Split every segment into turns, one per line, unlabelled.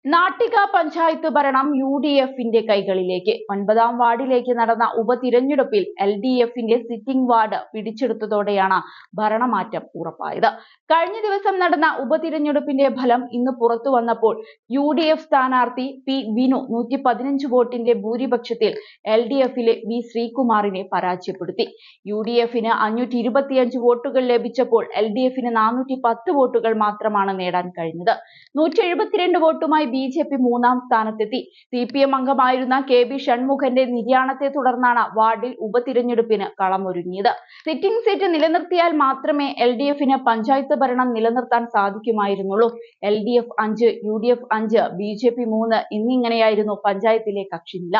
നാട്ടിക പഞ്ചായത്ത് ഭരണം UDFന്റെ കൈകളിലേക്ക്. 9ാം വാർഡിലേക്ക് നടന്ന ഉപതിരഞ്ഞെടുപ്പിൽ LDFന്റെ സിറ്റിംഗ് വാർഡ് പിടിച്ചെടുത്തതോടെയാണ് ഭരണമാറ്റം ഉറപ്പായത്. കഴിഞ്ഞ ദിവസം നടന്ന ഉപതിരഞ്ഞെടുപ്പിന്റെ ഫലം ഇന്ന് പുറത്തു വന്നപ്പോൾ UDF സ്ഥാനാർത്ഥി P. വിനു 115 വോട്ടിന്റെ ഭൂരിപക്ഷത്തിൽ LDFിലെ V. ശ്രീകുമാറിനെ പരാജയപ്പെടുത്തി. UDFന് 525 വോട്ടുകൾ ലഭിച്ചപ്പോൾ LDFന് 410 വോട്ടുകൾ മാത്രമാണ് നേടാൻ കഴിഞ്ഞത്. 172 വോട്ടുമായി BJP 3ാം സ്ഥാനത്തെത്തി. CPM അംഗമായിരുന്ന KB ഷൺമുഖന്റെ നിര്യാണത്തെ തുടർന്നാണ് വാർഡിൽ ഉപതിരഞ്ഞെടുപ്പിന് കളമൊരുങ്ങിയത്. സിറ്റിംഗ് സീറ്റ് നിലനിർത്തിയാൽ മാത്രമേ LDFന് പഞ്ചായത്ത് ഭരണം നിലനിർത്താൻ സാധിക്കുമായിരുന്നുള്ളൂ. LDF 5, UDF 5, BJP 3 എന്നിങ്ങനെയായിരുന്നു പഞ്ചായത്തിലെ കക്ഷിനില.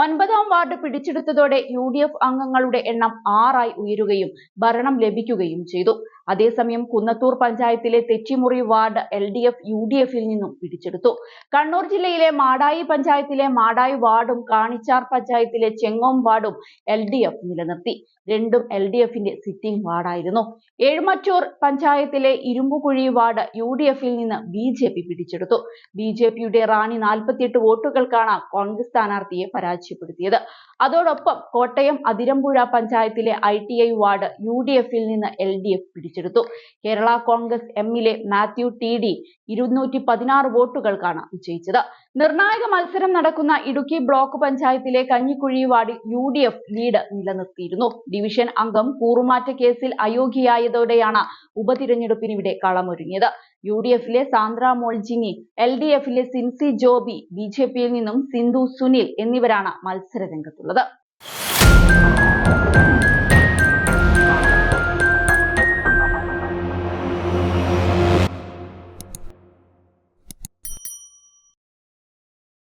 9ാം വാർഡ് പിടിച്ചെടുത്തതോടെ UDF അംഗങ്ങളുടെ എണ്ണം 6 ആയി ഉയരുകയും ഭരണം ലഭിക്കുകയും ചെയ്തു. അതേസമയം കുന്നത്തൂർ പഞ്ചായത്തിലെ തെറ്റിമുറി വാർഡ് LDF UDFിൽ നിന്നും പിടിച്ചെടുത്തു. കണ്ണൂർ ജില്ലയിലെ മാടായി പഞ്ചായത്തിലെ മാടായി വാർഡും കാണിച്ചാർ പഞ്ചായത്തിലെ ചെങ്ങോം വാർഡും LDF നിലനിർത്തി. രണ്ടും LDFന്റെ സിറ്റിംഗ് വാർഡായിരുന്നു. ഏഴുമറ്റൂർ പഞ്ചായത്തിലെ ഇരുമ്പുകുഴി വാർഡ് UDFിൽ നിന്ന് BJP പിടിച്ചെടുത്തു. BJPയുടെ റാണി 48 വോട്ടുകൾക്കാണ് കോൺഗ്രസ് സ്ഥാനാർത്ഥിയെ പരാജയപ്പെടുത്തിയത്. അതോടൊപ്പം കോട്ടയം അതിരമ്പുഴ പഞ്ചായത്തിലെ ITI വാർഡ് UDFിൽ നിന്ന് LDF പിടിച്ചെടുത്തു. കേരള കോൺഗ്രസ് എമ്മിലെ മാത്യു TD 216 വോട്ടുകൾക്കാണ് വിജയിച്ചത്. നിർണായക മത്സരം നടക്കുന്ന ഇടുക്കി ബ്ലോക്ക് പഞ്ചായത്തിലെ കഞ്ഞിക്കുഴി വാർഡിൽ UDF ലീഡ് നിലനിർത്തിയിരുന്നു. ഡിവിഷൻ അംഗം കൂറുമാറ്റ കേസിൽ അയോഗ്യയായതോടെയാണ് ഉപതിരഞ്ഞെടുപ്പിനിവിടെ കളമൊരുങ്ങിയത്. UDFിലെ സാന്ദ്ര മോൾജിനി, LDFിലെ സിൻസി ജോബി, BJPയിൽ നിന്നും സിന്ധു സുനിൽ എന്നിവരാണ് മത്സര രംഗത്തുള്ളത്.